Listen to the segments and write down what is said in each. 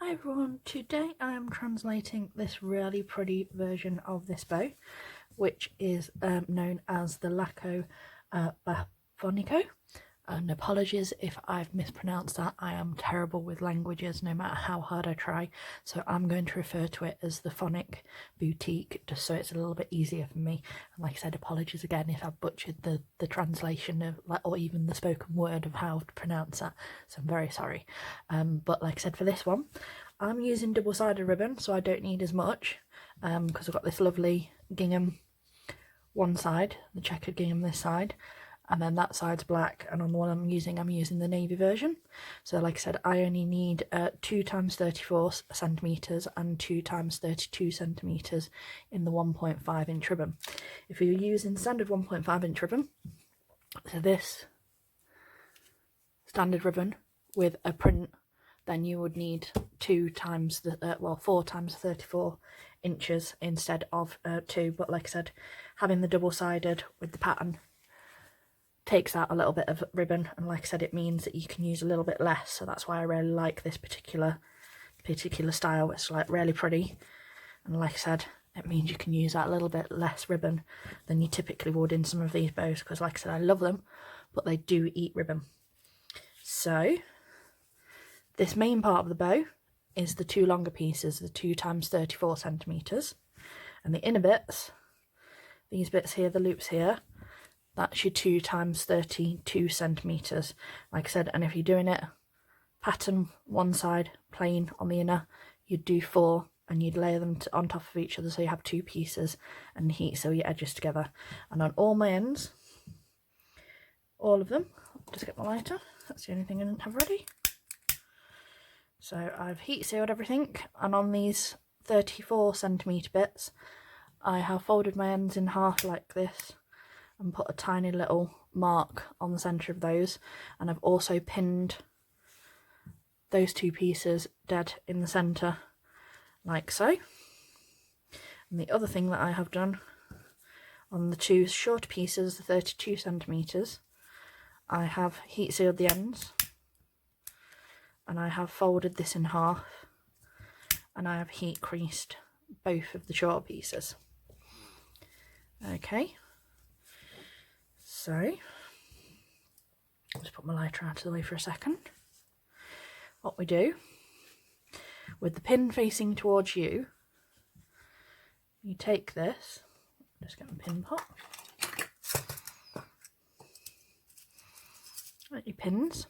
Hi everyone, today I am translating this really pretty version of this bow, which is known as the Laco Bafonico. And apologies if I've mispronounced that. I am terrible with languages no matter how hard I try, so I'm going to refer to it as the Phonic Boutique just so it's a little bit easier for me. And like I said, apologies again if I've butchered the translation of, or even the spoken word of how to pronounce that, so I'm very sorry. But like I said, for this one I'm using double-sided ribbon, so I don't need as much because I've got this lovely gingham one side, the checkered gingham this side, and then that side's black, and on the one I'm using the navy version. So like I said, I only need 2 times 34 centimeters and 2 times 32 centimeters in the 1.5 inch ribbon. If you're using standard 1.5 inch ribbon, so this standard ribbon with a print, then you would need 4 times 34 inches instead of 2. But like I said, having the double-sided with the pattern takes out a little bit of ribbon, and like I said, it means that you can use a little bit less. So that's why I really like this particular style. It's like really pretty, and like I said, it means you can use that a little bit less ribbon than you typically would in some of these bows, because like I said, I love them, but they do eat ribbon. So this main part of the bow is the 2 longer pieces, the 2 times 34 centimeters, and the inner bits, these bits here, the loops here, that's your 2 times 32 centimeters. Like I said, and if you're doing it pattern one side, plain on the inner, you'd do 4 and you'd layer them on top of each other, so you have 2 pieces, and heat seal your edges together. And on all my ends, all of them, just get my lighter, that's the only thing I didn't have ready. So I've heat sealed everything, and on these 34 centimeter bits, I have folded my ends in half like this and put a tiny little mark on the centre of those, and I've also pinned those 2 pieces dead in the centre like so. And the other thing that I have done on the 2 short pieces, the 32 centimeters, I have heat sealed the ends, and I have folded this in half, and I have heat creased both of the short pieces. Okay, so let's put my lighter out of the way for a second. What we do, with the pin facing towards you, you take this, just get my pin pot, at your pins,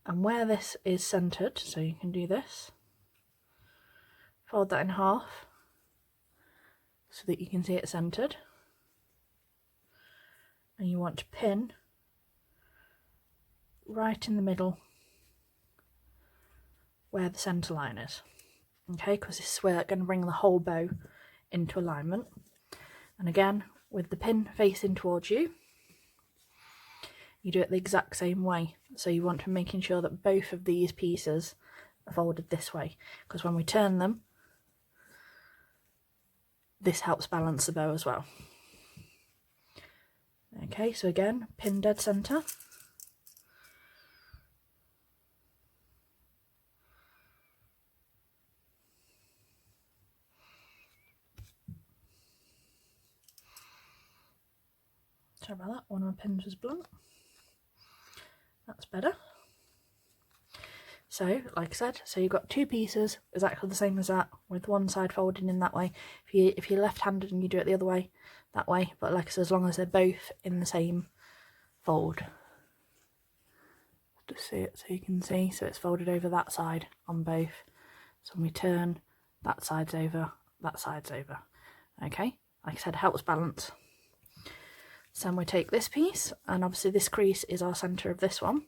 and where this is centred, so you can do this, fold that in half so that you can see it centred, and you want to pin right in the middle where the centre line is, okay, because this is where it's going to bring the whole bow into alignment. And again, with the pin facing towards you, you do it the exact same way. So you want to be making sure that both of these pieces are folded this way, because when we turn them, this helps balance the bow as well. Okay, so again, pin dead centre. Sorry about that, one of my pins was blunt. That's better. So, like I said, so you've got 2 pieces exactly the same as that, with one side folding in that way. If you're left-handed and you do it the other way, that way. But like I said, as long as they're both in the same fold. Just see it so you can see. So it's folded over that side on both. So when we turn, that side's over, that side's over. Okay, like I said, it helps balance. So then we take this piece, and obviously this crease is our centre of this one.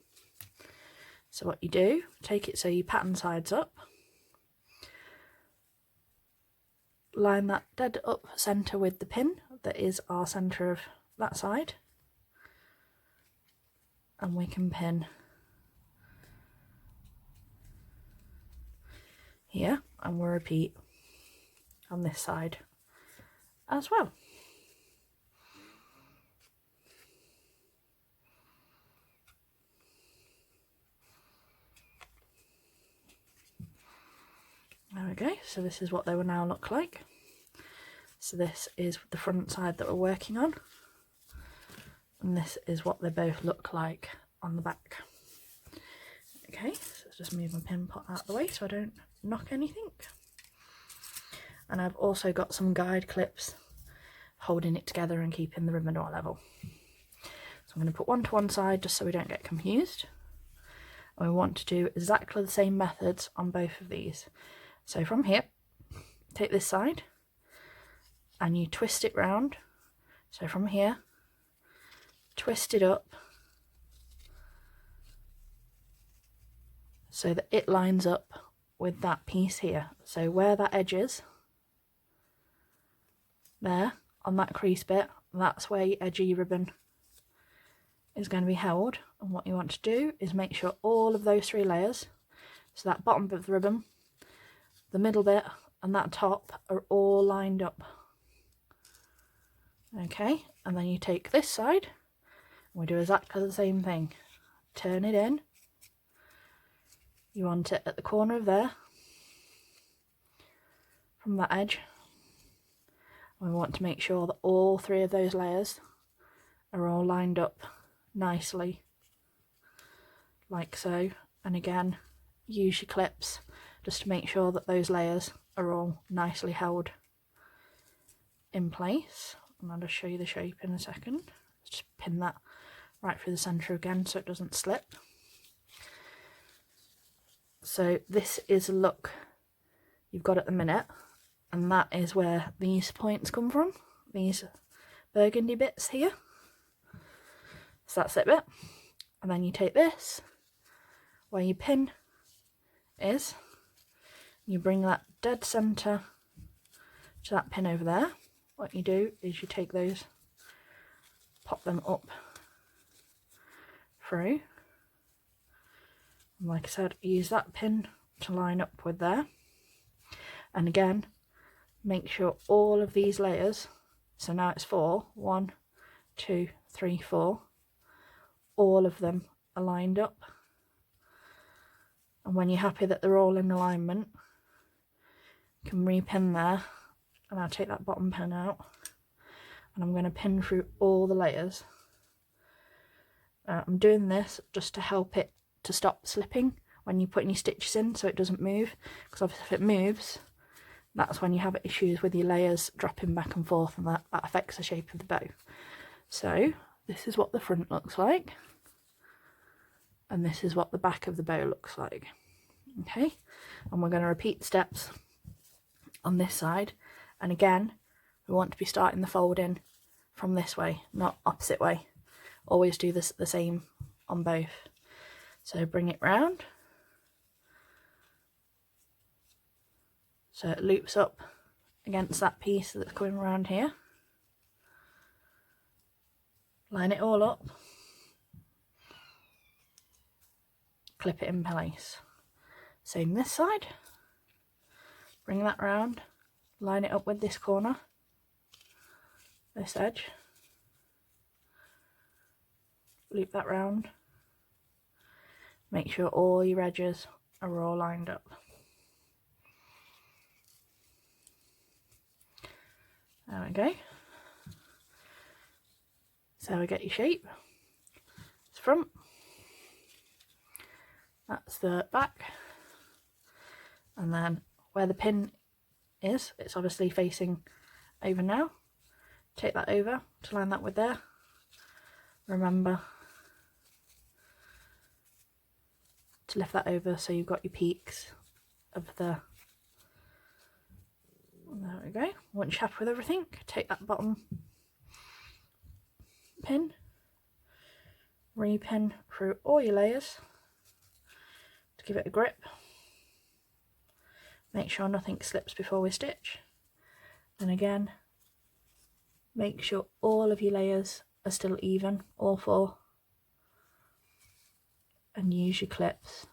So what you do, take it so you pattern sides up, line that dead up centre with the pin that is our centre of that side, and we can pin here, and we'll repeat on this side as well. we go, so this is what they will now look like. So this is the front side that we're working on, and this is what they both look like on the back. Okay, so let's just move my pin pot out of the way so I don't knock anything. And I've also got some guide clips holding it together and keeping the ribbon all level. So I'm going to put one to one side just so we don't get confused. And we want to do exactly the same methods on both of these. So from here, take this side and you twist it round. So from here, twist it up so that it lines up with that piece here. So where that edge is, there on that crease bit, that's where your edge of your ribbon is going to be held. And what you want to do is make sure all of those 3 layers, so that bottom bit of the ribbon, the middle bit and that top, are all lined up. Okay, and then you take this side and we do exactly the same thing. Turn it in. You want it at the corner of there, from that edge. We want to make sure that all 3 of those layers are all lined up nicely, like so. And again, use your clips just to make sure that those layers are all nicely held in place. And I'll just show you the shape in a second. Just pin that right through the centre again so it doesn't slip. So this is a look you've got at the minute, and that is where these points come from, these burgundy bits here. So that's it bit. And then you take this, where your pin is, you bring that dead centre to that pin over there. What you do is you take those, pop them up through. And like I said, use that pin to line up with there. And again, make sure all of these layers, so now it's 4, 1, 2, 3, 4, all of them are lined up. And when you're happy that they're all in alignment, you can repin there. And I'll take that bottom pin out and I'm going to pin through all the layers. I'm doing this just to help it to stop slipping when you put your stitches in, so it doesn't move, because obviously if it moves, that's when you have issues with your layers dropping back and forth, and that affects the shape of the bow. So this is what the front looks like, and this is what the back of the bow looks like. Okay, and we're going to repeat steps on this side. And again, we want to be starting the folding from this way, not opposite way. Always do this the same on both. So bring it round, so it loops up against that piece that's coming around here. Line it all up, clip it in place. Same this side, bring that round, line it up with this corner, this edge, loop that round, make sure all your edges are all lined up. There we go. So we get your shape. It's front, that's the back, and then where the pin is, it's obviously facing over now. Take that over to line that with there. Remember to lift that over so you've got your peaks of the, there we go. Once you're happy with everything, take that bottom pin, repin through all your layers to give it a grip. Make sure nothing slips before we stitch. And again, make sure all of your layers are still even, all 4. And use your clips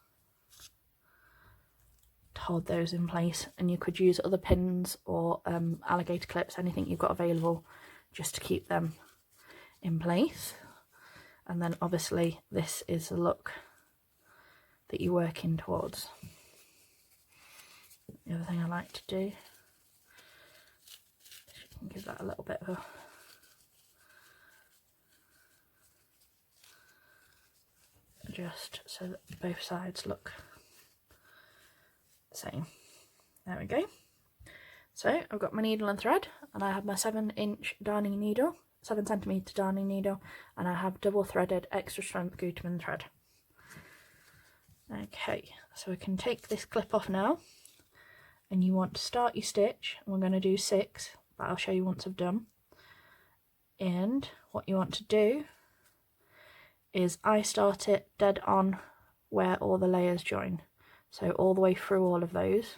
to hold those in place. And you could use other pins or alligator clips, anything you've got available, just to keep them in place. And then obviously this is the look that you're working towards. The other thing I like to do, give that a little bit of a adjust so that both sides look the same. There we go. So I've got my needle and thread, and I have my 7-inch darning needle, 7cm darning needle, and I have double threaded extra strength Gutermann thread. Okay, so we can take this clip off now, and you want to start your stitch. We're going to do 6, but I'll show you once I've done. And what you want to do is I start it dead on where all the layers join, so all the way through all of those,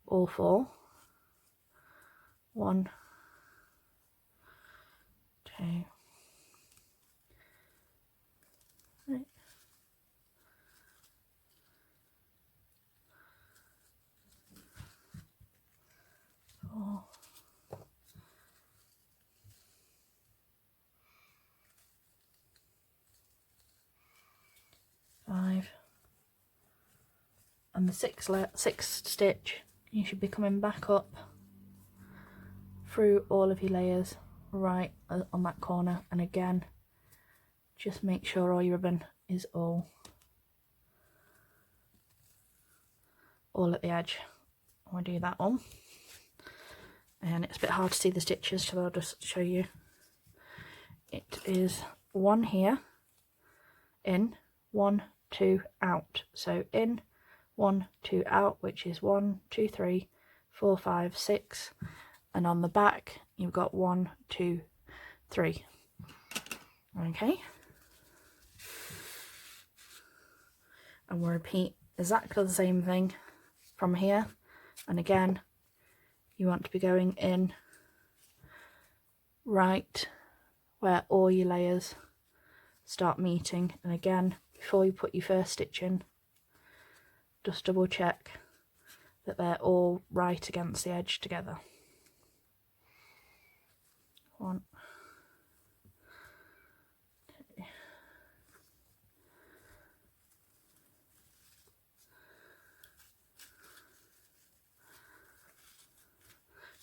all 4. 1, 2, 3, 4, 5, and the 6th stitch you should be coming back up through all of your layers right on that corner, and again just make sure all your ribbon is all at the edge. I'll do that one, and it's a bit hard to see the stitches, so I'll just show you. It is 1 here, in, 1, 2, out. So in, 1, 2, out, which is 1, 2, 3, 4, 5, 6, and on the back you've got 1, 2, 3. Okay, and we'll repeat exactly the same thing from here, and again you want to be going in right where all your layers start meeting, and again before you put your first stitch in, just double check that they're all right against the edge together. 1, 2,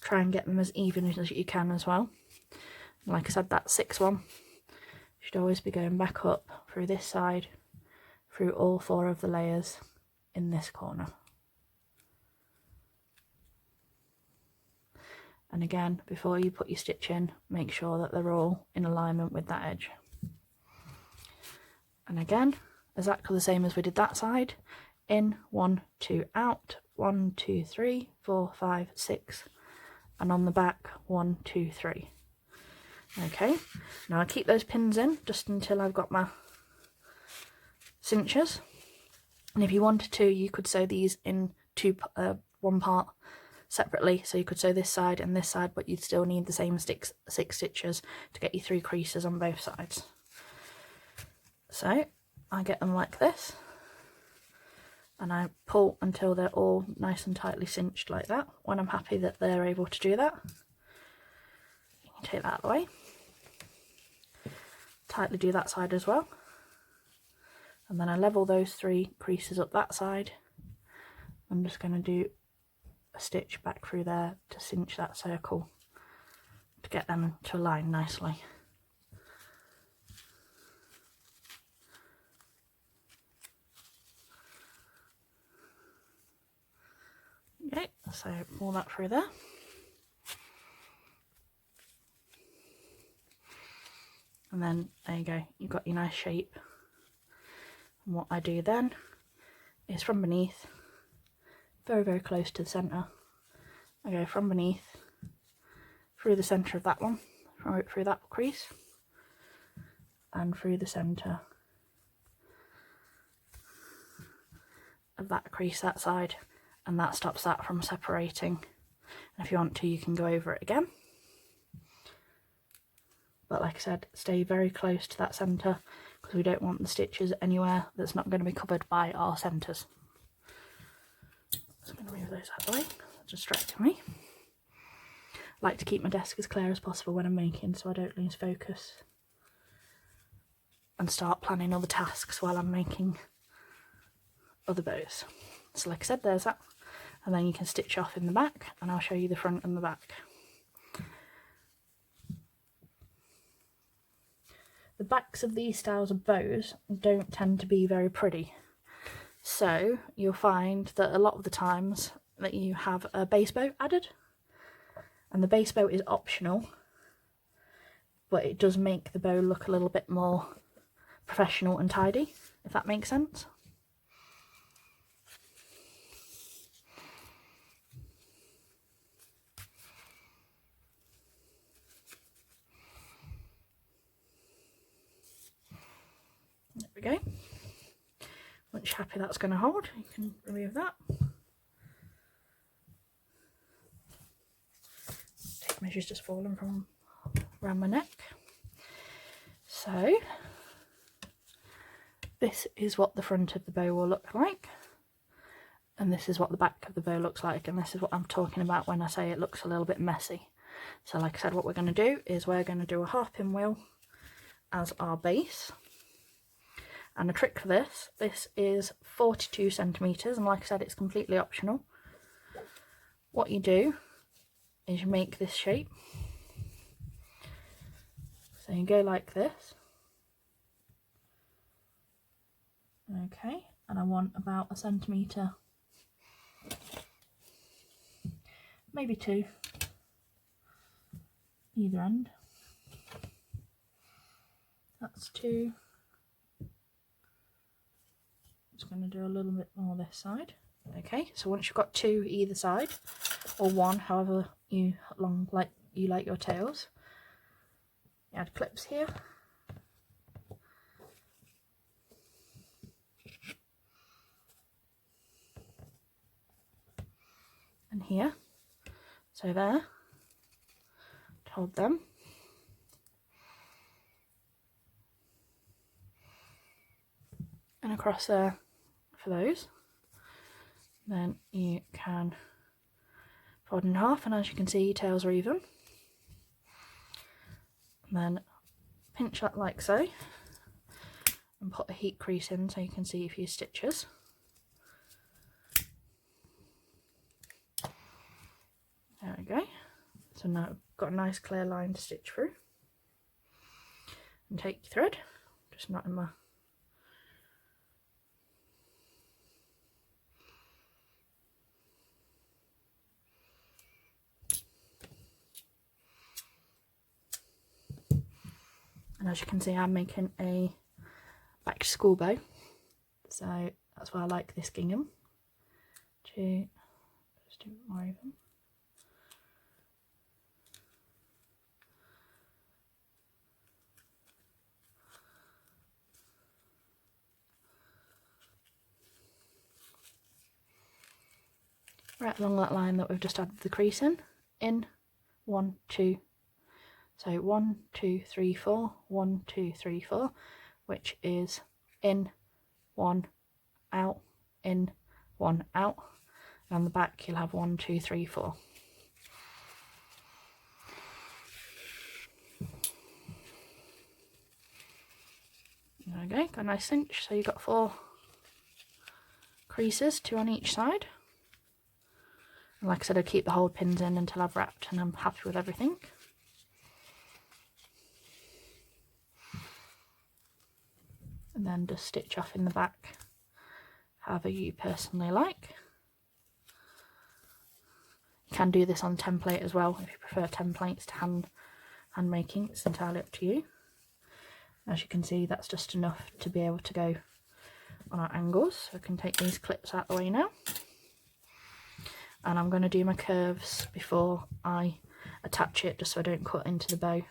try and get them as even as you can as well. And like I said, that 6th one should always be going back up through this side, through all 4 of the layers in this corner. And again, before you put your stitch in, make sure that they're all in alignment with that edge. And again, exactly the same as we did that side. In, 1, 2, out, 1, 2, 3, 4, 5, 6, and on the back 1, 2, 3. Okay, now I keep those pins in just until I've got my cinchers, and if you wanted to you could sew these in one part separately, so you could sew this side and this side, but you'd still need the same 6 stitches to get you 3 creases on both sides. So I get them like this, and I pull until they're all nice and tightly cinched like that. When I'm happy that they're able to do that, you can take that out of the way. Tightly do that side as well, and then I level those 3 creases up that side. I'm just going to do a stitch back through there to cinch that circle to get them to align nicely. Okay, so pull that through there. And then there you go, you've got your nice shape. And what I do then is from beneath, very, very close to the centre, I go from beneath through the centre of that one, through that crease, and through the centre of that crease that side, and that stops that from separating. And if you want to, you can go over it again. But like I said, stay very close to that centre, because we don't want the stitches anywhere that's not going to be covered by our centres. So I'm going to move those out of the way, it's distracting me. I like to keep my desk as clear as possible when I'm making, so I don't lose focus and start planning other tasks while I'm making other bows. So like I said, there's that. and then you can stitch off in the back, and I'll show you the front and the back. The backs of these styles of bows don't tend to be very pretty, so you'll find that a lot of the times that you have a base bow added, and the base bow is optional, but it does make the bow look a little bit more professional and tidy, if that makes sense. There we go. Once you're happy that's going to hold, you can remove that. Tape measure's just fallen from around my neck. So this is what the front of the bow will look like, and this is what the back of the bow looks like, and this is what I'm talking about when I say it looks a little bit messy. So like I said, what we're going to do is we're going to do a half pinwheel as our base. And the trick for this is 42 centimetres, and like I said, it's completely optional. What you do is you make this shape. So you go like this. Okay, and I want about a centimetre, maybe 2, either end. That's 2. Just going to do a little bit more this side. Okay, so once you've got 2 either side, or 1, however you like your tails, you add clips here. And here, so there, to hold them. And across there for those. Then you can fold in half, and as you can see, your tails are even. And then pinch that like so, and put a heat crease in so you can see a few stitches. There we go. So now I've got a nice clear line to stitch through. And take your thread, just not in my and as you can see, I'm making a back to school bow, so that's why I like this gingham, to just do it more even. Right along that line that we've just added the crease in 1, 2. So 1, 2, 3, 4, 1, 2, 3, 4, which is in, 1, out, in, 1, out. And on the back you'll have 1, 2, 3, 4. There we go, got a nice cinch, so you've got 4 creases, 2 on each side. And like I said, I'll keep the hold pins in until I've wrapped and I'm happy with everything. And then just stitch off in the back however you personally like. You can do this on template as well if you prefer templates to hand making. It's entirely up to you. As you can see, that's just enough to be able to go on our angles. So I can take these clips out of the way now. And I'm going to do my curves before I attach it, just so I don't cut into the bow.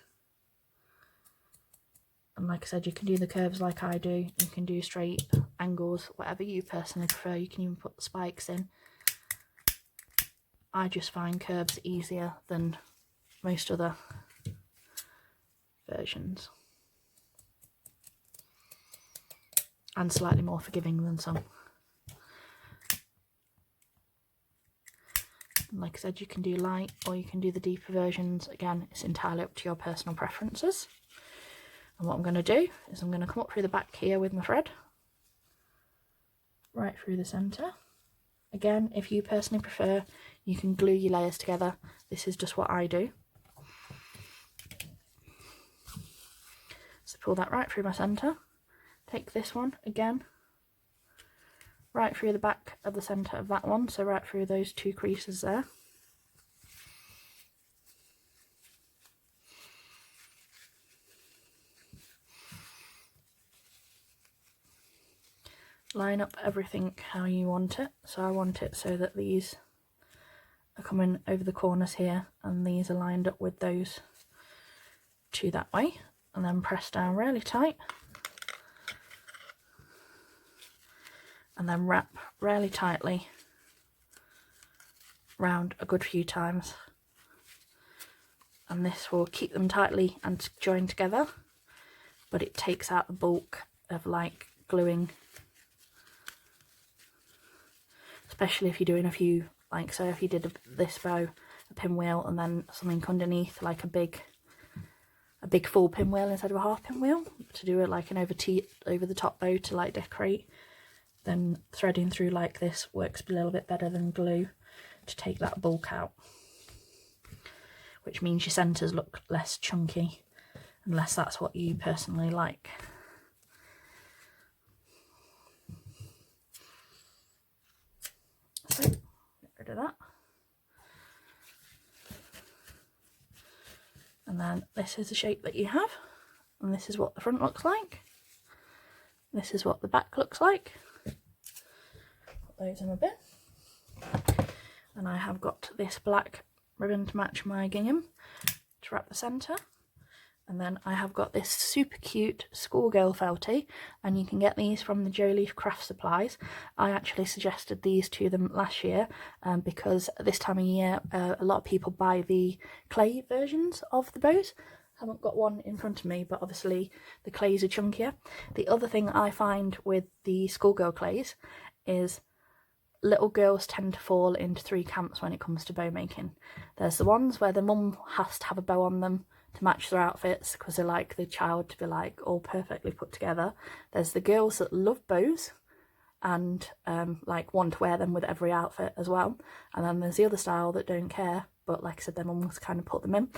And like I said, you can do the curves like I do. You can do straight angles, whatever you personally prefer. You can even put the spikes in. I just find curves easier than most other versions. And slightly more forgiving than some. And like I said, you can do light or you can do the deeper versions. Again, it's entirely up to your personal preferences. And what I'm going to do is I'm going to come up through the back here with my thread, right through the centre, Again, if you personally prefer, you can glue your layers together. This is just what I do. So pull that right through my centre. Take this one again, right through the back of the centre of that one, so right through those two creases there. Line up everything how you want it. So I want it so that these are coming over the corners here and these are lined up with those two that way, and then press down really tight and then wrap really tightly round a good few times, and this will keep them tightly and joined together, but it takes out the bulk of like gluing, especially if you're doing a few, like so if you did this bow, a pinwheel, and then something underneath like a big full pinwheel instead of a half pinwheel to do it like an over the top bow to like decorate, then threading through like this works a little bit better than glue to take that bulk out, which means your centres look less chunky, unless that's what you personally like. So get rid of that, and then this is the shape that you have, and this is what the front looks like, this is what the back looks like. Put those in a bin, and I have got this black ribbon to match my gingham to wrap the centre, and then I have got this super cute schoolgirl feltie, and you can get these from the Jolif craft supplies. I actually suggested these to them last year because this time of year a lot of people buy the clay versions of the bows. Haven't got one in front of me, but obviously the clays are chunkier. The other thing I find with the schoolgirl clays is little girls tend to fall into three camps when it comes to bow making. There's the ones where the mum has to have a bow on them to match their outfits because they like the child to be like all perfectly put together. There's the girls that love bows and like want to wear them with every outfit as well, and then there's the other style that don't care, but like I said, their mums kind of put them in.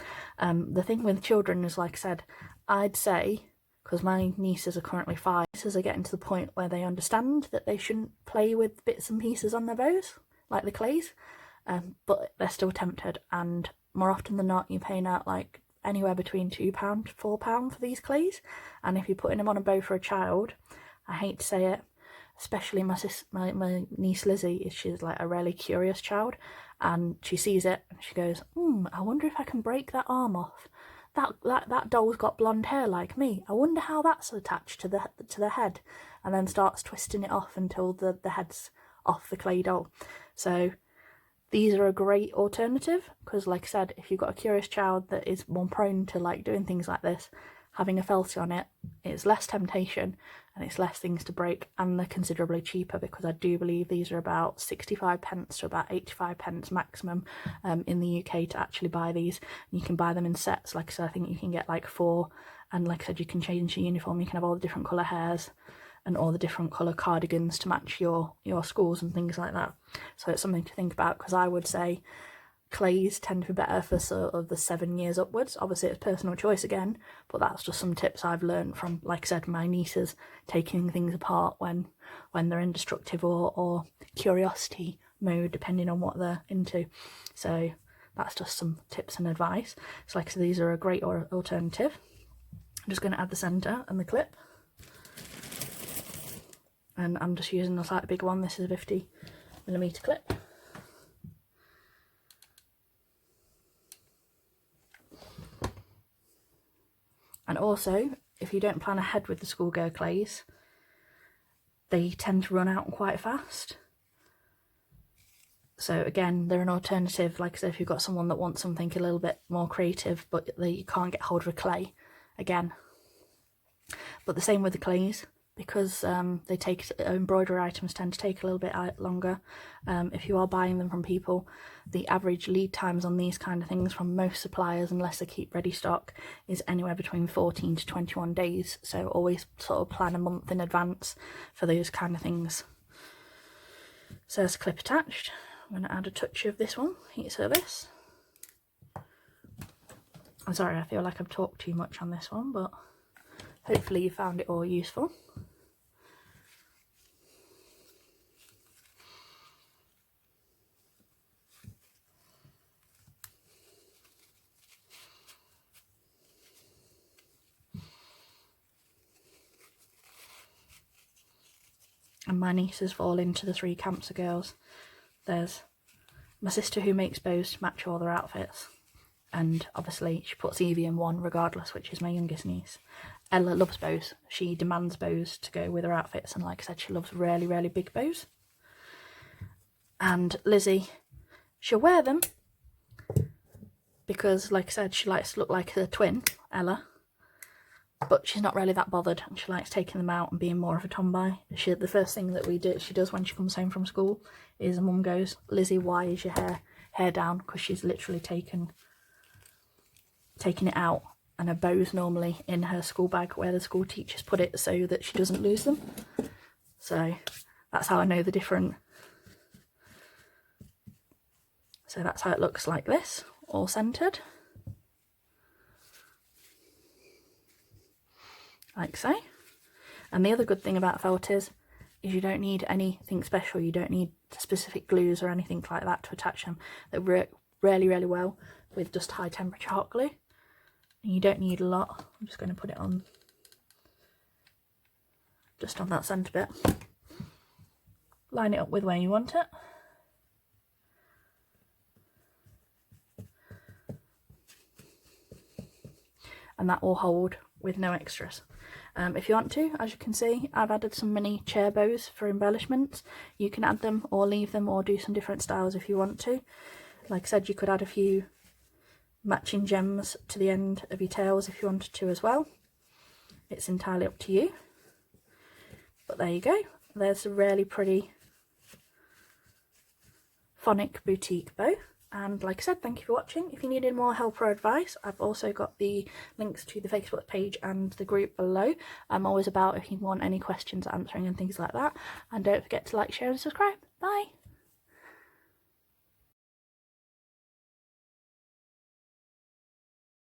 The thing with children is, like I said, I'd say, because my nieces are currently 5, nieces are getting to the point where they understand that they shouldn't play with bits and pieces on their bows like the clays, but they're still tempted, and more often than not you're paying out like anywhere between £2 to £4 for these clays, and if you're putting them on a bow for a child, I hate to say it, especially my niece Lizzie, she's like a really curious child, and she sees it and she goes, I wonder if I can break that arm off. That doll's got blonde hair like me. I wonder how that's attached to the head, and then starts twisting it off until the head's off the clay doll. So these are a great alternative because, like I said, if you've got a curious child that is more prone to like doing things like this, having a feltie on it, it's less temptation and it's less things to break, and they're considerably cheaper because I do believe these are about 65 pence to about 85 pence maximum in the UK to actually buy these. You can buy them in sets. Like I said, I think you can get like 4, and like I said, you can change your uniform. You can have all the different colour hairs and all the different colour cardigans to match your schools and things like that. So it's something to think about, because I would say clays tend to be better for sort of the 7 years upwards. Obviously it's personal choice again, but that's just some tips I've learned from, like I said, my nieces taking things apart when they're in destructive or curiosity mode, depending on what they're into. So that's just some tips and advice. So like I said, these are a great alternative. I'm just going to add the centre and the clip, and I'm just using a slightly bigger one. This is a 50mm clip. And also, if you don't plan ahead with the schoolgirl clays, they tend to run out quite fast. So again, they're an alternative. Like I said, if you've got someone that wants something a little bit more creative, but you can't get hold of a clay, again. But the same with the clays, because they take, embroidery items tend to take a little bit longer. If you are buying them from people, the average lead times on these kind of things from most suppliers, unless they keep ready stock, is anywhere between 14 to 21 days. So always sort of plan a month in advance for those kind of things. So there's a clip attached. I'm going to add a touch of this one, heat service. I'm sorry, I feel like I've talked too much on this one, but hopefully you found it all useful. And my nieces fall into the 3 camps of girls. There's my sister who makes bows to match all their outfits, and obviously she puts Evie in one regardless, which is my youngest niece. Ella loves bows. She demands bows to go with her outfits, and like I said, she loves really, really big bows. And Lizzie, she'll wear them because, like I said, she likes to look like her twin, Ella. But she's not really that bothered, and she likes taking them out and being more of a tomboy. The first thing that she does when she comes home from school is Mum goes, "Lizzie, why is your hair down?" Because she's literally taken it out, and her bow's normally in her school bag where the school teachers put it so that she doesn't lose them. So that's how I know the different. So that's how it looks like this, all centered. Like so. And the other good thing about felties is you don't need anything special. You don't need specific glues or anything like that to attach them. They work really, really well with just high temperature hot glue. And you don't need a lot. I'm just going to put it on just on that centre bit. Line it up with where you want it. And that will hold with no extras. If you want to, as you can see, I've added some mini chair bows for embellishments. You can add them or leave them or do some different styles if you want to. Like I said, you could add a few matching gems to the end of your tails if you wanted to as well. It's entirely up to you. But there you go. There's a really pretty phonic boutique bow. And like I said, thank you for watching. If you need any more help or advice, I've also got the links to the Facebook page and the group below. I'm always about if you want any questions answering and things like that. And don't forget to like, share and subscribe. Bye!